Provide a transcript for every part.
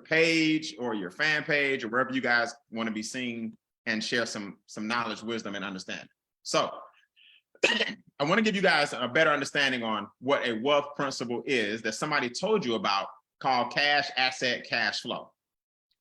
page or your fan page or wherever you guys want to be seen and share some knowledge, wisdom, and understanding. So I want to give you guys a better understanding on what a wealth principle is that somebody told you about called cash, asset, cash flow.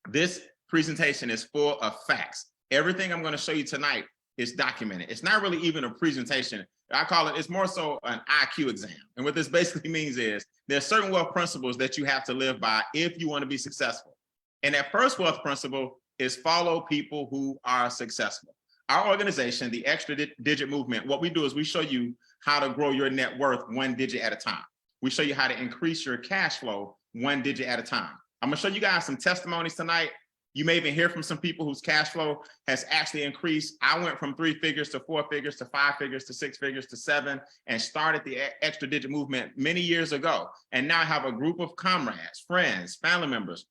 This presentation is full of facts. Everything I'm going to show you tonight is documented. It's not really even a presentation. I call it, it's more so an IQ exam. And what this basically means is there's certain wealth principles that you have to live by if you want to be successful. And that first wealth principle is follow people who are successful. Our organization, the Extra Digit Movement, what we do is we show you how to grow your net worth one digit at a time. We show you how to increase your cash flow one digit at a time. I'm gonna show you guys some testimonies tonight. You may even hear from some people whose cash flow has actually increased. I went from 3 figures to 4 figures to 5 figures to 6 figures to 7 and started the Extra Digit Movement many years ago. And now I have a group of comrades, friends, family members,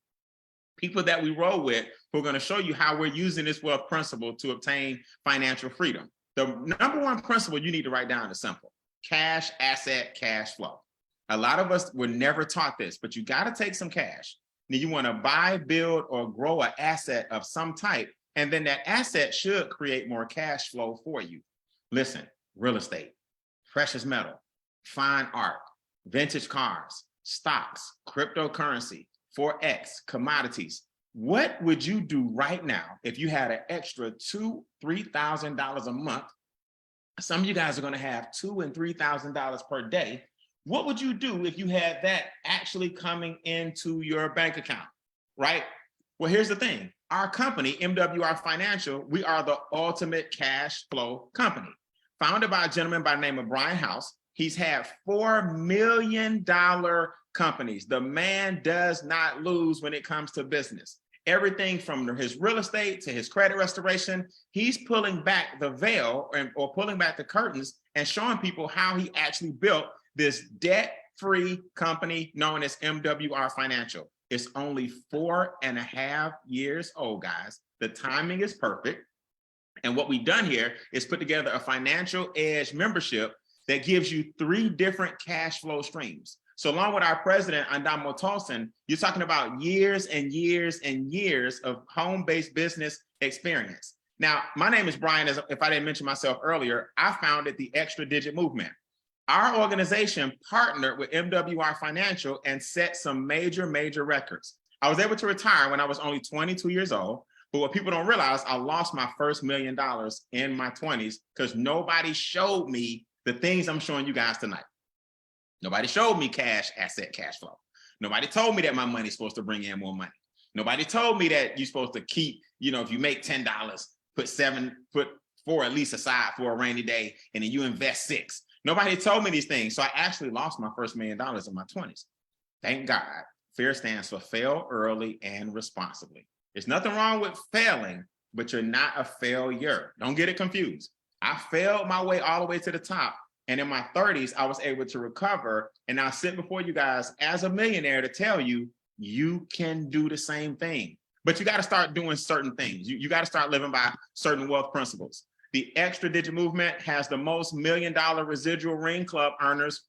people that we roll with who are going to show you how we're using this wealth principle to obtain financial freedom. The number one principle you need to write down is simple: cash, asset, cash flow. A lot of us were never taught this, but you got to take some cash. Now you want to buy, build, or grow an asset of some type, and then that asset should create more cash flow for you. Listen, real estate, precious metal, fine art, vintage cars, stocks, cryptocurrency, Forex, commodities. What would you do right now if you had an extra $2,000–3,000 a month? Some of you guys are going to have $2,000 and $3,000 per day. What would you do if you had that actually coming into your bank account, right? Well, here's the thing. Our company, MWR Financial, we are the ultimate cash flow company. Founded by a gentleman by the name of Brian House. He's had $4 million companies. The man does not lose when it comes to business. Everything from his real estate to his credit restoration, he's pulling back the veil or pulling back the curtains and showing people how he actually built this debt-free company known as MWR Financial. It's only 4.5 years old, guys. The timing is perfect. And what we've done here is put together a Financial Edge membership that gives you 3 different cash flow streams. So along with our president, Andamo Tolson, you're talking about years and years and years of home-based business experience. Now, my name is Brian. As if I didn't mention myself earlier, I founded the Extra Digit Movement. Our organization partnered with MWR Financial and set some major records. I was able to retire when I was only 22 years old. But what people don't realize, I lost my first $1 million in my 20s because nobody showed me the things I'm showing you guys tonight. Nobody showed me cash, asset, cash flow. Nobody told me that my money's supposed to bring in more money. Nobody told me that you're supposed to keep, if you make $10, put 4 at least aside for a rainy day, and then you invest 6. Nobody told me these things. So I actually lost my first $1 million in my 20s. Thank God. FAIR stands for fail early and responsibly. There's nothing wrong with failing, but you're not a failure. Don't get it confused. I failed my way all the way to the top. And in my 30s, I was able to recover. And I sit before you guys as a millionaire to tell you, you can do the same thing. But you got to start doing certain things. You got to start living by certain wealth principles. The Extra Digit Movement has the most $1 million residual ring club earners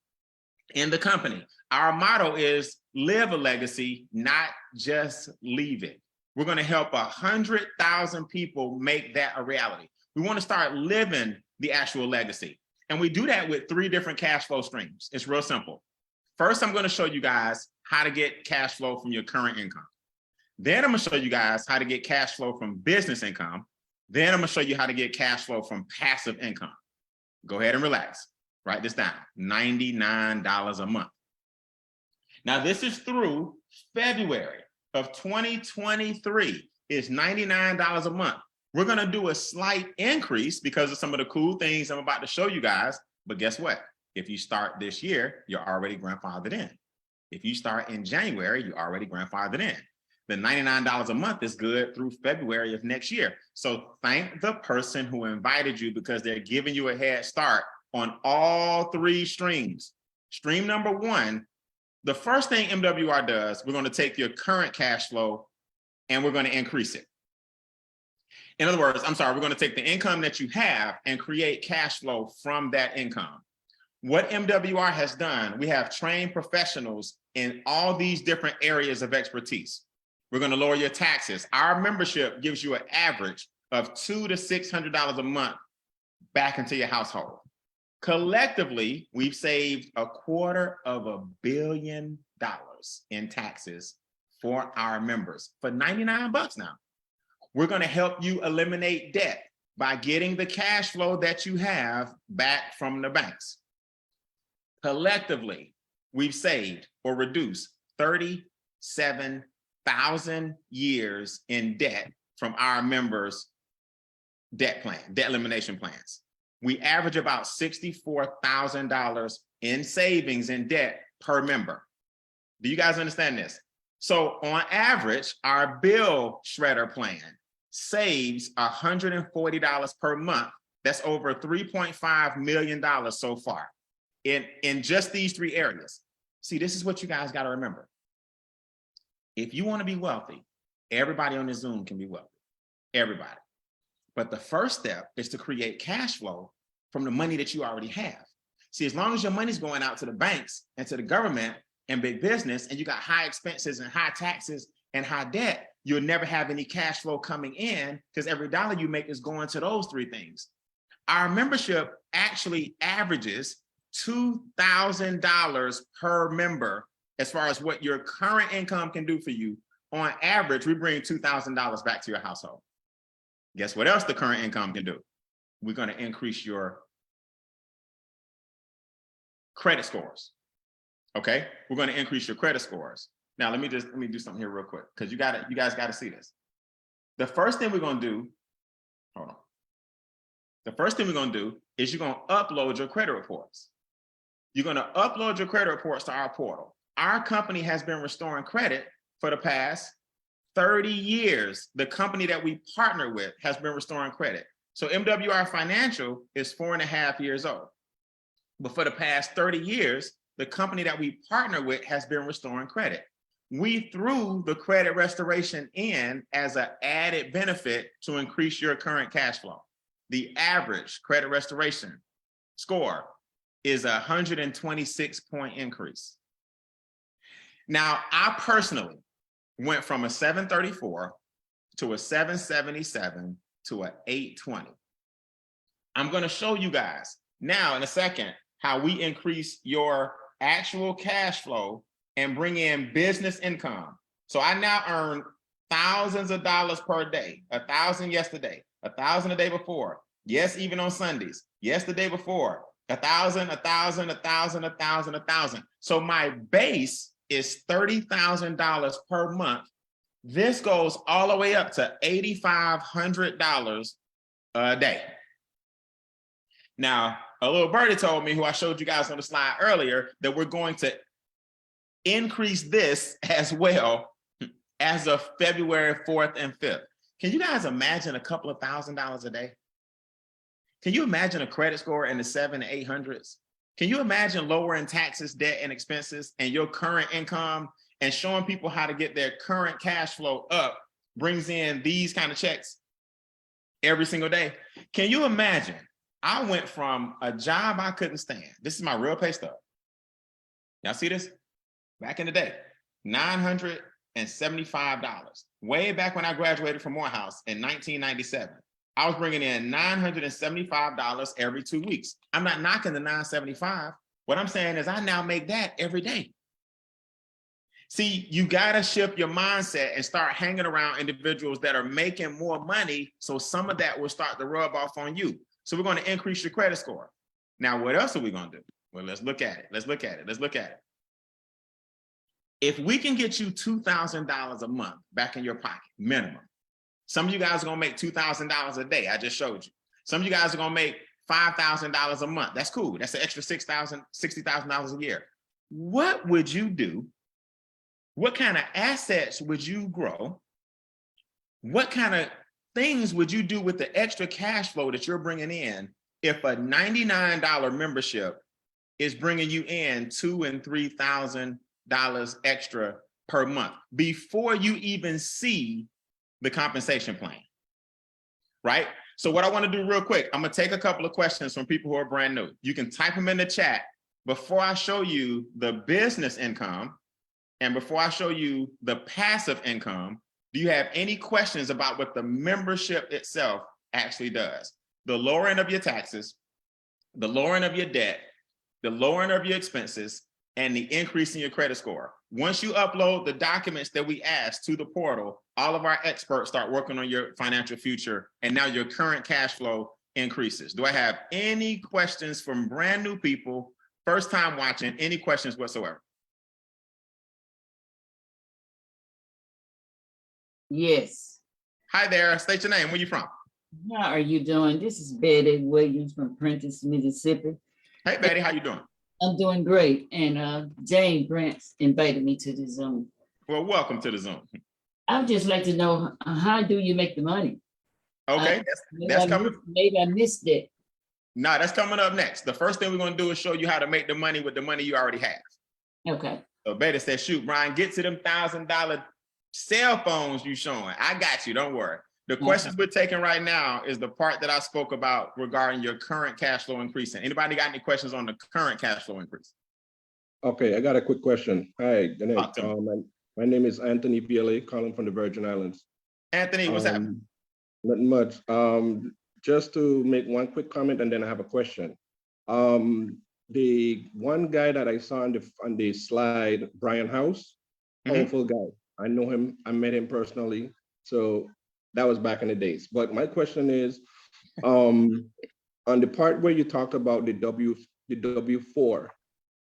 in the company. Our motto is live a legacy, not just leave it. We're going to help 100,000 people make that a reality. We want to start living the actual legacy. And we do that with 3 different cash flow streams. It's real simple. First, I'm going to show you guys how to get cash flow from your current income. Then I'm going to show you guys how to get cash flow from business income. Then I'm going to show you how to get cash flow from passive income. Go ahead and relax. Write this down. $99 a month. Now, this is through February of 2023. It's $99 a month. We're going to do a slight increase because of some of the cool things I'm about to show you guys. But guess what? If you start this year, you're already grandfathered in. If you start in January, you're already grandfathered in. The $99 a month is good through February of next year. So thank the person who invited you because they're giving you a head start on all 3 streams. Stream number 1, the first thing MWR does, we're going to take your current cash flow and we're going to increase it. In other words, we're going to take the income that you have and create cash flow from that income. What MWR has done, we have trained professionals in all these different areas of expertise. We're going to lower your taxes. Our membership gives you an average of $200 to $600 a month back into your household. Collectively, we've saved $250 million in taxes for our members for 99 bucks now. We're going to help you eliminate debt by getting the cash flow that you have back from the banks. Collectively, we've saved or reduced 37,000 years in debt from our members' debt elimination plans. We average about $64,000 in savings in debt per member. Do you guys understand this? So on average, our bill shredder plan saves $140 per month. That's over $3.5 million so far in just these three areas. See, this is what you guys got to remember. If you want to be wealthy, everybody on this Zoom can be wealthy, everybody. But the first step is to create cash flow from the money that you already have. See, as long as your money's going out to the banks and to the government and big business, and you got high expenses and high taxes and high debt, you'll never have any cash flow coming in because every dollar you make is going to those three things. Our membership actually averages $2,000 per member as far as what your current income can do for you. On average, we bring $2,000 back to your household. Guess what else the current income can do? We're going to increase your credit scores. Okay, we're going to increase your credit scores. Now, let me do something here real quick because you guys got to see this. The first thing we're going to do, hold on. The first thing we're going to do is you're going to upload your credit reports. You're going to upload your credit reports to our portal. Our company has been restoring credit for the past 30 years. The company that we partner with has been restoring credit. So MWR Financial is 4.5 years old. But for the past 30 years, the company that we partner with has been restoring credit. We threw the credit restoration in as an added benefit to increase your current cash flow. The average credit restoration score is a 126-point increase. Now, I personally went from a 734 to a 777 to a 820. I'm going to show you guys now in a second how we increase your actual cash flow and bring in business income. So I now earn thousands of dollars per day, 1,000 yesterday, 1,000 the day before. Yes, even on Sundays. Yes, the day before, 1,000, 1,000, 1,000, 1,000, 1,000. So my base is $30,000 per month. This goes all the way up to $8,500 a day. Now, a little birdie told me, who I showed you guys on the slide earlier, that we're going to increase this as well as of February 4th and 5th. Can you guys imagine a couple of $1,000s a day? Can you imagine a credit score in the 700s to 800s? Can you imagine lowering taxes, debt, and expenses and your current income and showing people how to get their current cash flow up brings in these kind of checks every single day? Can you imagine? I went from a job I couldn't stand. This is my real pay stub. Y'all see this? Back in the day, $975. Way back when I graduated from Morehouse in 1997. I was bringing in $975 every 2 weeks. I'm not knocking the $975. What I'm saying is I now make that every day. See, you gotta shift your mindset and start hanging around individuals that are making more money, so some of that will start to rub off on you. So we're going to increase your credit score. Now, what else are we going to do? Well, let's look at it. Let's look at it. Let's look at it. If we can get you $2,000 a month back in your pocket, minimum. Some of you guys are going to make $2,000 a day. I just showed you. Some of you guys are going to make $5,000 a month. That's cool. That's an extra $60,000 a year. What would you do? What kind of assets would you grow? What kind of things would you do with the extra cash flow that you're bringing in if a $99 membership is bringing you in $2,000 and $3,000 extra per month before you even see the compensation plan, right? So what I want to do real quick, I'm going to take a couple of questions from people who are brand new. You can type them in the chat before I show you the business income and before I show you the passive income. Do you have any questions about what the membership itself actually does? The lowering of your taxes, the lowering of your debt, the lowering of your expenses, and the increase in your credit score. Once you upload the documents that we ask to the portal, all of our experts start working on your financial future, and now your current cash flow increases. Do I have any questions from brand new people, first time watching, any questions whatsoever? Yes. Hi there, state your name, where you from? How are you doing? This is Betty Williams from Prentice, Mississippi. Hey Betty, how you doing? I'm doing great. And Jane Brents invited me to the Zoom. Well, welcome to the Zoom. I would just like to know, how do you make the money? Okay, that's coming. Maybe I missed it. No, that's coming up next. The first thing we're going to do is show you how to make the money with the money you already have. Okay. So Betty said, shoot, Brian, get to them $1,000 cell phones you showing. I got you, don't worry. The questions we're taking right now is the part that I spoke about regarding your current cash flow increasing. Anybody got any questions on the current cash flow increase? Okay, I got a quick question. Hi, good night. My name is Anthony PLA, calling from the Virgin Islands. Anthony, what's happening? Not much. Just to make one quick comment, and then I have a question. The one guy that I saw on the slide, Brian House, powerful guy. I know him. I met him personally. So that was back in the days. But my question is, on the part where you talked about the W-4,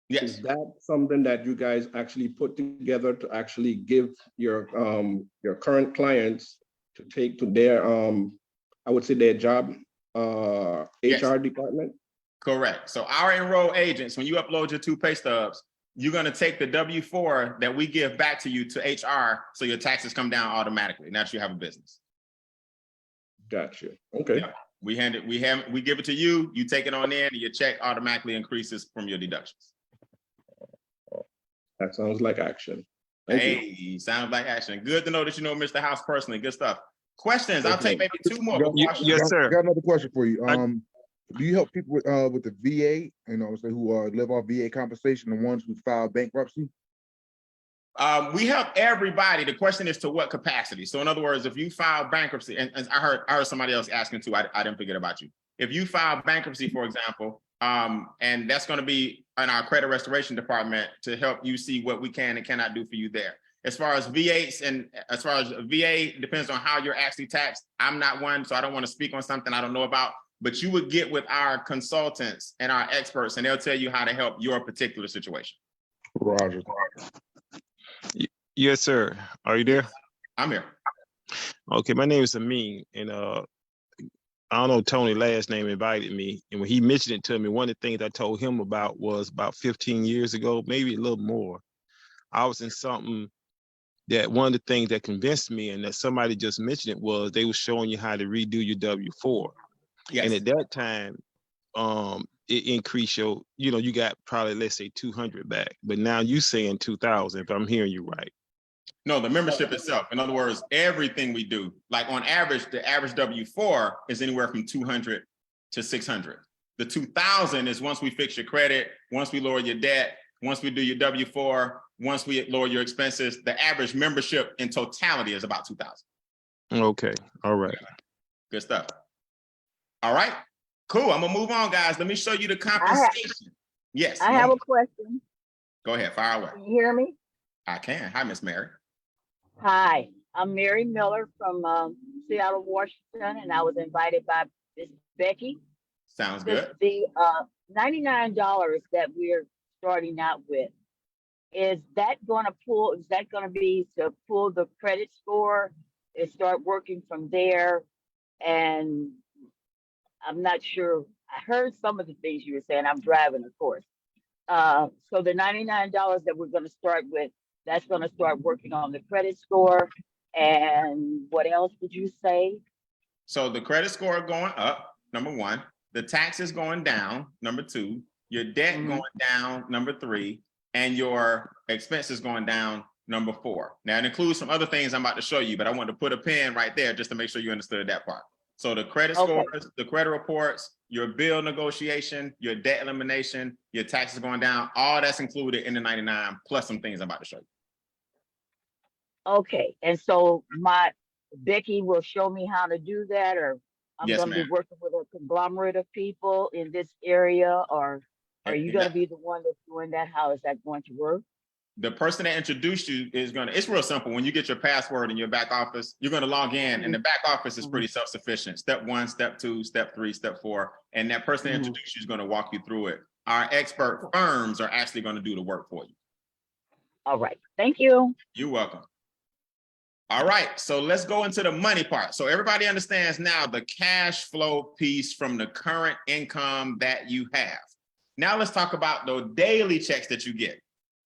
yes, is that something that you guys actually put together to actually give your current clients to take to their I would say their job HR department? Correct. So our enrolled agents, when you upload your 2 pay stubs, you're going to take the W-4 that we give back to you to HR, so your taxes come down automatically. Now that you have a business. Gotcha. Okay. Yeah. We give it to you. You take it on in, and your check automatically increases from your deductions. That sounds like action. Thank you. Sounds like action. Good to know that you know Mr. House personally. Good stuff. Questions? I'll take maybe 2 more. Yes, sir. I got another question for you. Do you help people with the VA, who live off VA compensation, the ones who file bankruptcy? We help everybody. The question is to what capacity. So in other words, if you file bankruptcy, and I heard somebody else asking too, I didn't forget about you. If you file bankruptcy, for example, and that's going to be in our credit restoration department to help you see what we can and cannot do for you there. As far as VAs and as far as VA, depends on how you're actually taxed. I'm not one, so I don't want to speak on something I don't know about, but you would get with our consultants and our experts, and they'll tell you how to help your particular situation. Roger. Yes, sir. Are you there? I'm here. Okay, my name is Amin, and I don't know, Tony last name invited me, and when he mentioned it to me, one of the things I told him about was about 15 years ago, maybe a little more. I was in something that one of the things that convinced me, and that somebody just mentioned it, was they were showing you how to redo your W-4. Yes. And at that time, it increased your, you got probably, let's say 200 back, but now you saying 2,000, if I'm hearing you right. No, the membership itself. In other words, everything we do, like on average, the average W-4 is anywhere from 200 to 600. The 2,000 is once we fix your credit, once we lower your debt, once we do your W-4, once we lower your expenses. The average membership in totality is about 2,000. Okay, all right. Good stuff. All right, cool. I'm gonna move on, guys. Let me show you the compensation. Yes. I have a question. Go ahead, fire away. Can you hear me? I can. Hi, Miss Mary. Hi, I'm Mary Miller from Seattle, Washington, and I was invited by Miss Becky. Sounds good. The $99 that we're starting out with, is that going to be to pull the credit score and start working from there? And I'm not sure. I heard some of the things you were saying. I'm driving, of course. So the $99 that we're going to start with, that's going to start working on the credit score. And what else did you say? So the credit score going up, number 1. The taxes going down, number 2. Your debt going down, number 3. And your expenses going down, number 4. Now it includes some other things I'm about to show you, but I wanted to put a pin right there just to make sure you understood that part. So the credit scores, the credit reports, your bill negotiation, your debt elimination, your taxes going down, all that's included in the 99 plus some things I'm about to show you. Okay, and so Becky will show me how to do that, or I'm Yes, gonna be ma'am. working with a conglomerate of people in this area, or are you And gonna be the one that's doing that? How is that going to work? the person that introduced you is gonna, it's real simple. When you get your password in your back office, you're gonna log in, and the back office is pretty self-sufficient. Step 1, step 2, step 3, step 4, and that person that introduced you is gonna walk you through it. Our expert firms are actually gonna do the work for you. All right, thank you. You're welcome. All right, so let's go into the money part. So everybody understands now the cash flow piece from the current income that you have. Now let's talk about the daily checks that you get.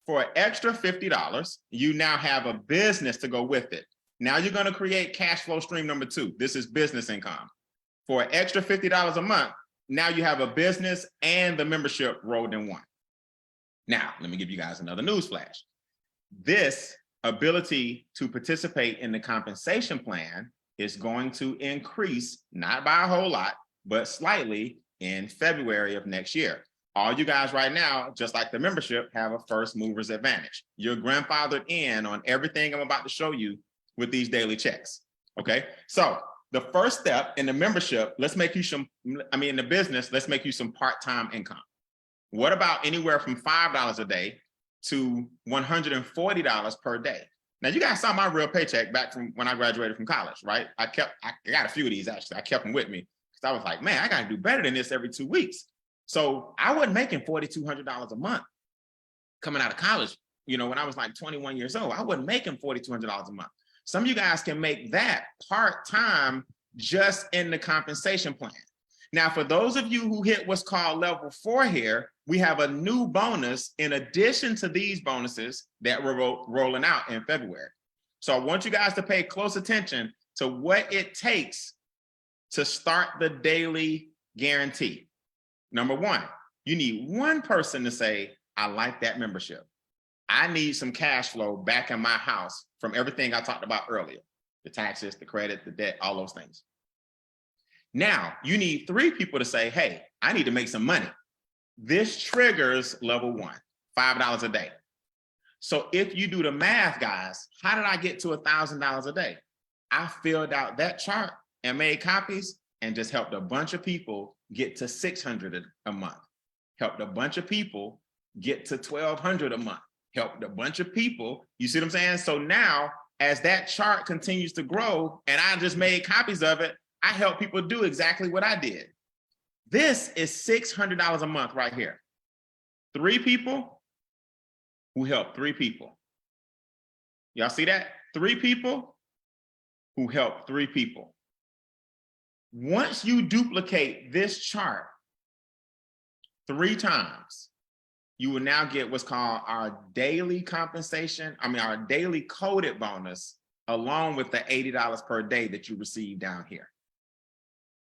For an extra $50, you now have a business to go with it. Now you're going to create cash flow stream number 2. This is business income. For an extra $50 a month, now you have a business and the membership rolled in one. Now, let me give you guys another news flash. This ability to participate in the compensation plan is going to increase, not by a whole lot, but slightly in February of next year. All you guys right now, just like the membership, have a first mover's advantage. You're grandfathered in on everything I'm about to show you with these daily checks, okay? So the first step in the membership, let's make you some, in the business, let's make you some part-time income. What about anywhere from $5 a day to $140 per day? Now, you guys saw my real paycheck back from when I graduated from college, right? I got a few of these actually. I kept them with me because I was like, man, I got to do better than this every 2 weeks. So I wasn't making $4,200 a month coming out of college. You know, when I was like 21 years old, I wasn't making $4,200 a month. Some of you guys can make that part-time just in the compensation plan. Now, for those of you who hit what's called level 4 here, we have a new bonus in addition to these bonuses that we're rolling out in February. So I want you guys to pay close attention to what it takes to start the daily guarantee. Number 1, you need one person to say, I like that membership. I need some cash flow back in my house from everything I talked about earlier, the taxes, the credit, the debt, all those things. Now, you need 3 people to say, hey, I need to make some money. This triggers level 1, $5 a day. So if you do the math, guys, how did I get to $1,000 a day? I filled out that chart and made copies and just helped a bunch of people get to $600 a month. Helped a bunch of people get to $1,200 a month. Helped a bunch of people, you see what I'm saying? So now, as that chart continues to grow and I just made copies of it, I help people do exactly what I did. This is $600 a month right here. 3 people who help 3 people. Y'all see that? 3 people who help 3 people. Once you duplicate this chart 3 times, you will now get what's called our daily compensation, our daily coded bonus, along with the $80 per day that you receive down here.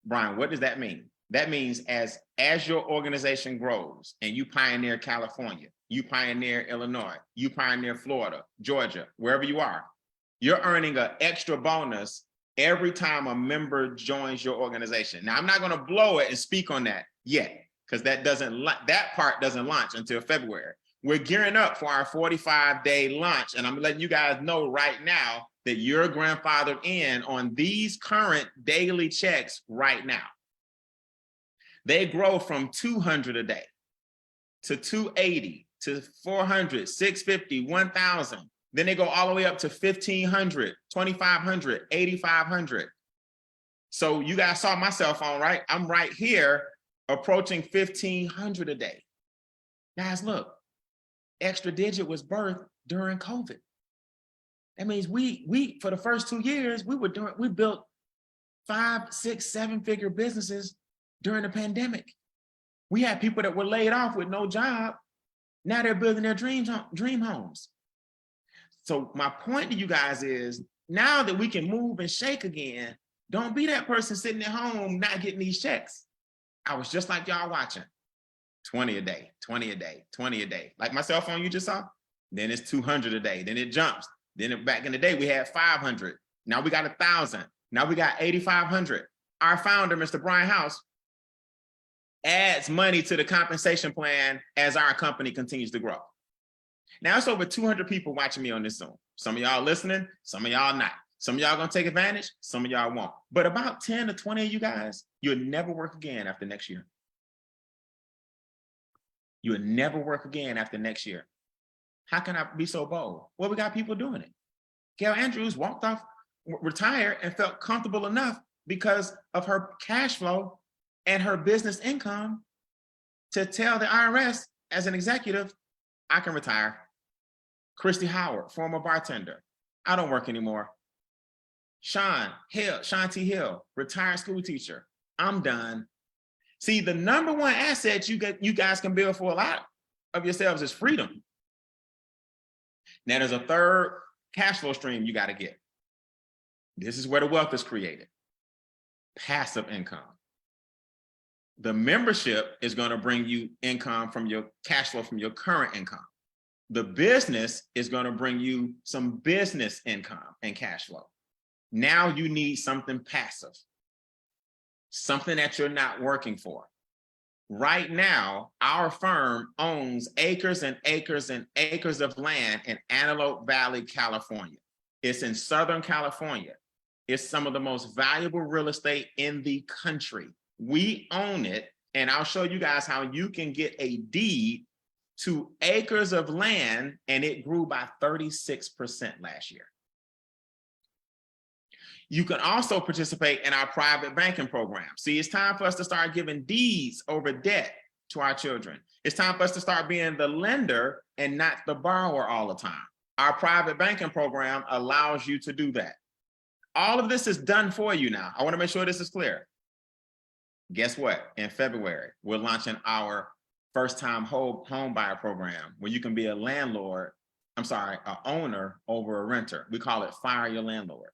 Brian, what does that mean? That means as your organization grows and you pioneer California, you pioneer Illinois, you pioneer Florida, Georgia, wherever you are, you're earning an extra bonus every time a member joins your organization. Now, I'm not going to blow it and speak on that yet, because that part doesn't launch until February. We're gearing up for our 45-day launch, and I'm letting you guys know right now that you're grandfathered in on these current daily checks right now. They grow from $200 a day to $280 to $400, $650, $1,000. Then they go all the way up to $1,500, $2,500, $8,500. So you guys saw my cell phone, right? I'm right here approaching $1,500 a day. Guys, look, Extra Digit was birthed during COVID. That means we for the first 2 years, we built 5, 6, 7-figure businesses during the pandemic. We had people that were laid off with no job. Now they're building their dream homes. So my point to you guys is, now that we can move and shake again, don't be that person sitting at home not getting these checks. I was just like y'all watching. 20 a day, 20 a day, 20 a day. Like my cell phone you just saw, then it's 200 a day, then it jumps. Then back in the day, we had 500. Now we got 1,000. Now we got 8,500. Our founder, Mr. Brian House, adds money to the compensation plan as our company continues to grow. Now it's over 200 people watching me on this Zoom. Some of y'all listening, some of y'all not. Some of y'all gonna take advantage, some of y'all won't. But about 10 to 20 of you guys, you'll never work again after next year. You'll never work again after next year. How can I be so bold? Well, we got people doing it. Gail Andrews walked off, retired, and felt comfortable enough because of her cash flow and her business income to tell the IRS as an executive, I can retire. Christy Howard, former bartender, I don't work anymore. Sean T. Hill, retired school teacher, I'm done. See, the number one asset you guys can build for a lot of yourselves is freedom. Now there's a third cash flow stream you got to get. This is where the wealth is created. Passive income. The membership is going to bring you income from your cash flow from your current income. The business is going to bring you some business income and cash flow. Now you need something passive, something that you're not working for. Right now, our firm owns acres and acres and acres of land in Antelope Valley, California. It's in Southern California. It's some of the most valuable real estate in the country. We own it, and I'll show you guys how you can get a deed to acres of land, and it grew by 36% last year. You can also participate in our private banking program. See, it's time for us to start giving deeds over debt to our children. It's time for us to start being the lender and not the borrower all the time. Our private banking program allows you to do that. All of this is done for you now. I want to make sure this is clear. Guess what? In February, we're launching our first-time home buyer program where you can be an owner over a renter. We call it Fire Your Landlord.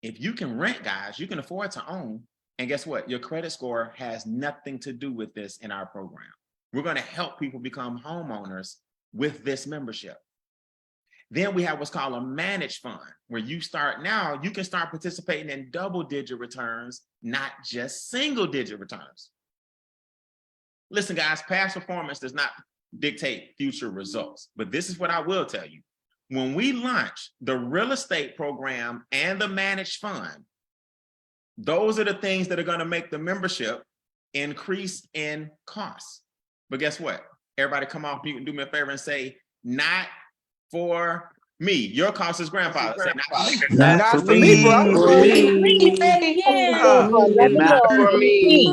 If you can rent, guys, you can afford to own. And guess what? Your credit score has nothing to do with this in our program. We're going to help people become homeowners with this membership. Then we have what's called a managed fund, where you can start participating in double-digit returns, not just single-digit returns. Listen, guys, past performance does not dictate future results, but this is what I will tell you. When we launch the real estate program and the managed fund, those are the things that are going to make the membership increase in costs. But guess what? Everybody come off mute and do me a favor and say, not for me. Your cost is grandfather. Say, Not for me, bro. Not for me.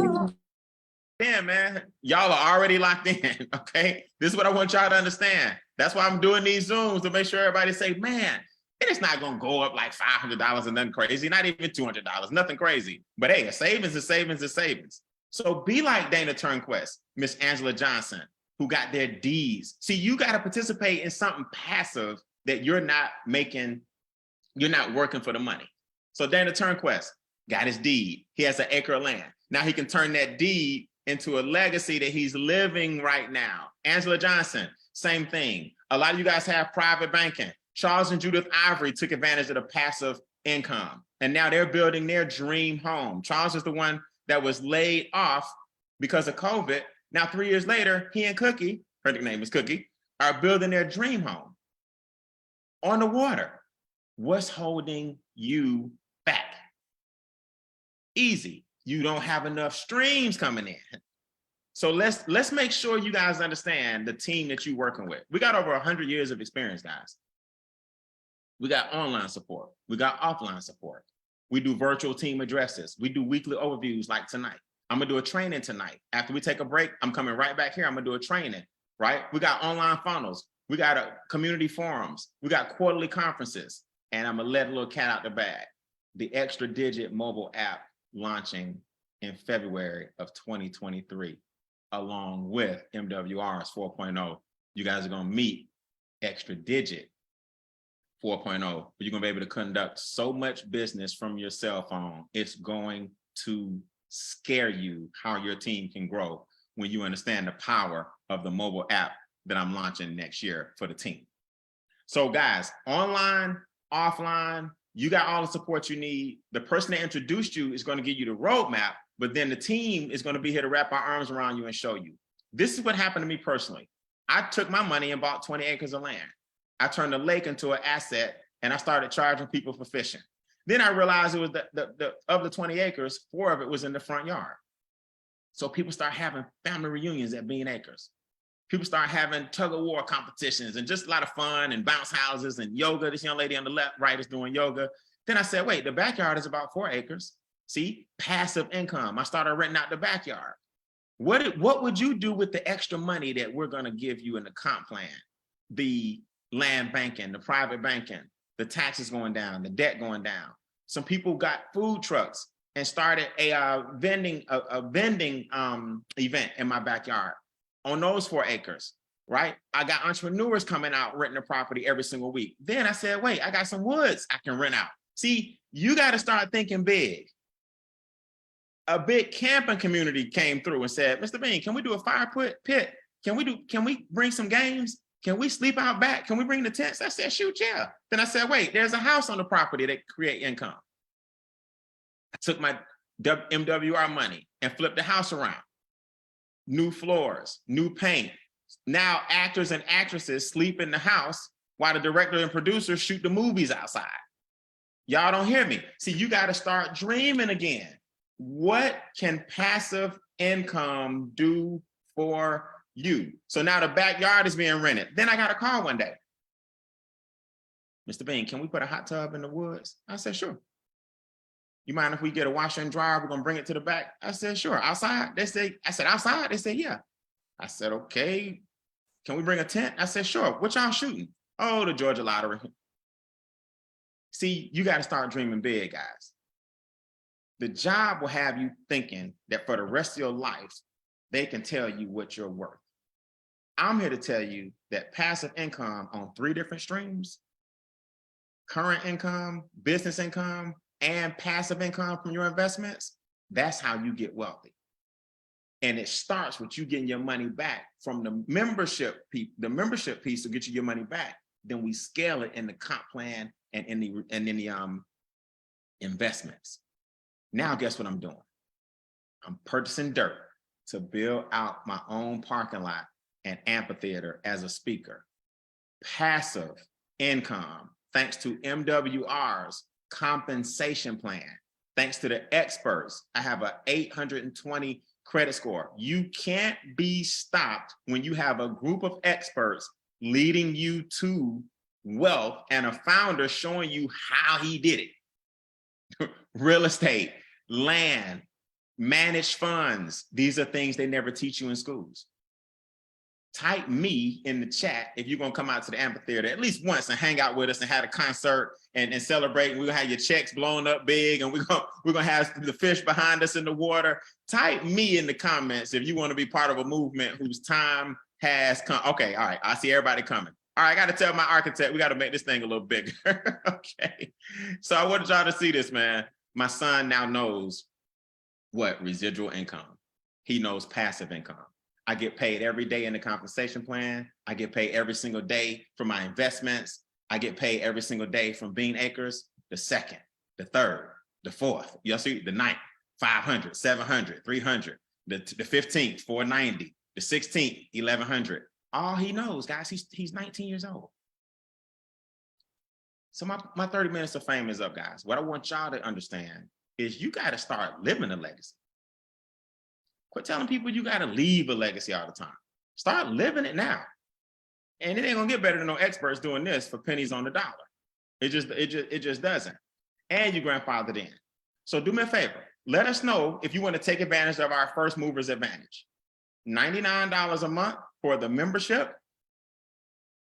yeah, man, y'all are already locked in, okay? This is what I want y'all to understand. That's why I'm doing these Zooms, to make sure everybody say, man, it's not gonna go up like $500 and nothing crazy, not even $200, nothing crazy. But hey, a savings is savings is savings. So be like Dana Turnquest, Miss Angela Johnson, who got their deeds. See, you gotta participate in something passive that you're not working for the money. So Dana Turnquest got his deed. He has an acre of land. Now he can turn that deed into a legacy that he's living right now. Angela Johnson, same thing. A lot of you guys have private banking. Charles and Judith Ivory took advantage of the passive income, and now they're building their dream home. Charles is the one that was laid off because of COVID. Now, 3 years later, he and Cookie, her nickname is Cookie, are building their dream home on the water. What's holding you back? Easy. You don't have enough streams coming in. So let's make sure you guys understand the team that you're working with. We got over 100 years of experience, guys. We got online support. We got offline support. We do virtual team addresses. We do weekly overviews like tonight. I'm gonna do a training tonight. After we take a break, I'm coming right back here. I'm gonna do a training, right? We got online funnels. We got community forums. We got quarterly conferences. And I'm gonna let a little cat out the bag. The Extra Digit mobile app launching in February of 2023, along with MWR's 4.0. You guys are going to meet Extra Digit 4.0. You're going to be able to conduct so much business from your cell phone. It's going to scare you how your team can grow when you understand the power of the mobile app that I'm launching next year for the team. So guys, online, offline, you got all the support you need. The person that introduced you is going to give you the roadmap, but then the team is going to be here to wrap our arms around you and show you. This is what happened to me personally. I took my money and bought 20 acres of land. I turned the lake into an asset and I started charging people for fishing. Then I realized it was of the 20 acres, 4 of it was in the front yard. So people start having family reunions at Bean Acres. People start having tug of war competitions and just a lot of fun and bounce houses and yoga. This young lady on the left, right is doing yoga. Then I said, wait, the backyard is about 4 acres. See, passive income. I started renting out the backyard. What would you do with the extra money that we're going to give you in the comp plan? The land banking, the private banking, the taxes going down, the debt going down. Some people got food trucks and started a vending event in my backyard on those 4 acres, right? I got entrepreneurs coming out renting the property every single week. Then I said, wait, I got some woods I can rent out. See, you got to start thinking big. A big camping community came through and said, Mr. Bean, can we do a fire pit? Can we bring some games? Can we sleep out back? Can we bring the tents? I said, shoot, yeah. Then I said, wait, there's a house on the property that create income. I took my MWR money and flipped the house around. New floors, new paint. Now actors and actresses sleep in the house while the director and producers shoot the movies outside. Y'all don't hear me. See, you got to start dreaming again. What can passive income do for you? So now the backyard is being rented. Then I got a call one day. Mr. Bean, can we put a hot tub in the woods? I said, sure. You mind if we get a washer and dryer? We're gonna bring it to the back. I said, sure. Outside? I said, outside? They said, yeah. I said, okay. Can we bring a tent? I said, sure. What y'all shooting? Oh, the Georgia Lottery. See, you got to start dreaming big, guys. The job will have you thinking that for the rest of your life, they can tell you what you're worth. I'm here to tell you that passive income on 3 different streams, current income, business income, and passive income from your investments, that's how you get wealthy. And it starts with you getting your money back from the membership piece. The membership piece will get you your money back. Then we scale it in the comp plan and in the investments. Now, guess what I'm doing? I'm purchasing dirt to build out my own parking lot and amphitheater as a speaker. Passive income, thanks to MWR's compensation plan. Thanks to the experts, I have an 820 credit score. You can't be stopped when you have a group of experts leading you to wealth and a founder showing you how he did it. Real estate, land, managed funds. These are things they never teach you in schools. Type me in the chat if you're gonna come out to the amphitheater at least once and hang out with us and have a concert and celebrate. And we're gonna have your checks blown up big and we're gonna have the fish behind us in the water. Type me in the comments if you want to be part of a movement whose time has come. Okay, all right, I see everybody coming. All right, I got to tell my architect, we got to make this thing a little bigger. Okay, so I wanted y'all to see this, man. My son now knows what residual income. He knows passive income. I get paid every day in the compensation plan. I get paid every single day for my investments. I get paid every single day from Bean Acres, the 2nd, the 3rd, the 4th, you see, the 9th, 500, 700, 300, the 15th, 490, the 16th, 1100. All he knows, guys, he's 19 years old. So my 30 minutes of fame is up, guys. What I want y'all to understand is you got to start living a legacy. Quit telling people you got to leave a legacy all the time. Start living it now. And it ain't gonna get better than no experts doing this for pennies on the dollar. It just doesn't. And you grandfathered in. So do me a favor. Let us know if you want to take advantage of our first movers advantage. $99 a month for the membership.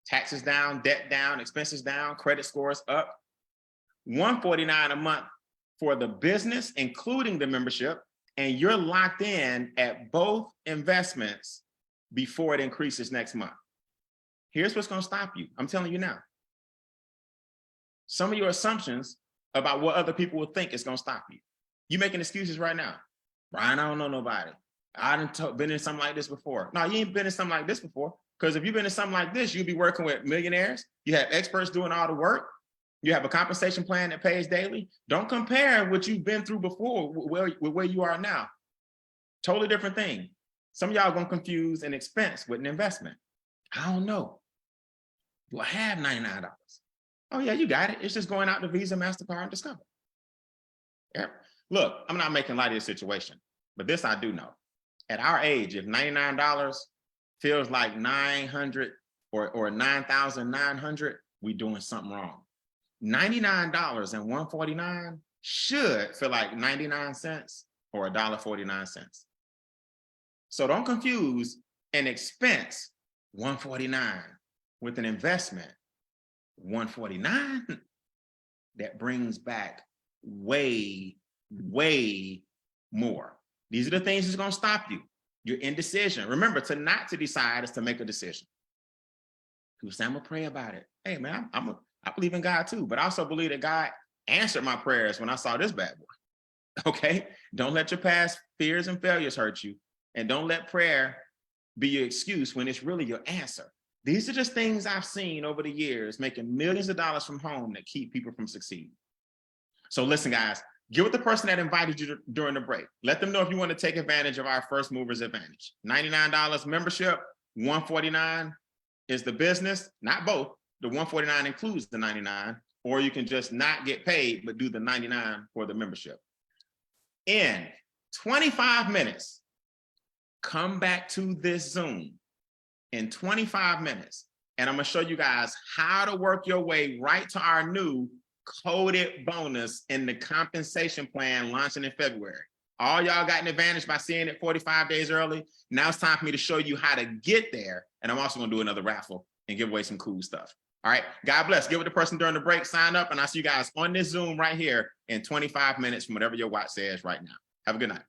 Taxes down, debt down, expenses down, credit scores up. $149 a month for the business, including the membership. And you're locked in at both investments before it increases next month. Here's what's going to stop you. I'm telling you now. Some of your assumptions about what other people will think is going to stop you. You making excuses right now. Brian, I don't know nobody. I done been in something like this before. No, you ain't been in something like this before. Because if you've been in something like this, you'll be working with millionaires. You have experts doing all the work. You have a compensation plan that pays daily. Don't compare what you've been through before with where you are now. Totally different thing. Some of y'all gonna confuse an expense with an investment. I don't know. Do I have $99? Oh yeah, you got it. It's just going out to Visa, MasterCard, and Discover. Yeah. Look, I'm not making light of the situation, but this I do know. At our age, if $99 feels like 900 or 9,900, we doing something wrong. $99 and $1.49 should feel like 99 cents or $1.49. So don't confuse an expense, $1.49, with an investment, $1.49, that brings back way, way more. These are the things that's going to stop you. Your indecision. Remember, to not to decide is to make a decision. People say, I'm going to pray about it. Hey, man, I believe in God too, but I also believe that God answered my prayers when I saw this bad boy. Okay? Don't let your past fears and failures hurt you. And don't let prayer be your excuse when it's really your answer. These are just things I've seen over the years, making millions of dollars from home that keep people from succeeding. So listen, guys, get with the person that invited you during the break. Let them know if you want to take advantage of our first movers advantage. $99 membership, $149 is the business, not both. The $149 includes the $99, or you can just not get paid, but do the $99 for the membership. In 25 minutes, come back to this Zoom in 25 minutes, and I'm gonna show you guys how to work your way right to our new coded bonus in the compensation plan launching in February. All y'all got an advantage by seeing it 45 days early. Now it's time for me to show you how to get there. And I'm also gonna do another raffle and give away some cool stuff. All right, God bless. Get with the person during the break, sign up, and I'll see you guys on this Zoom right here in 25 minutes from whatever your watch says right now. Have a good night.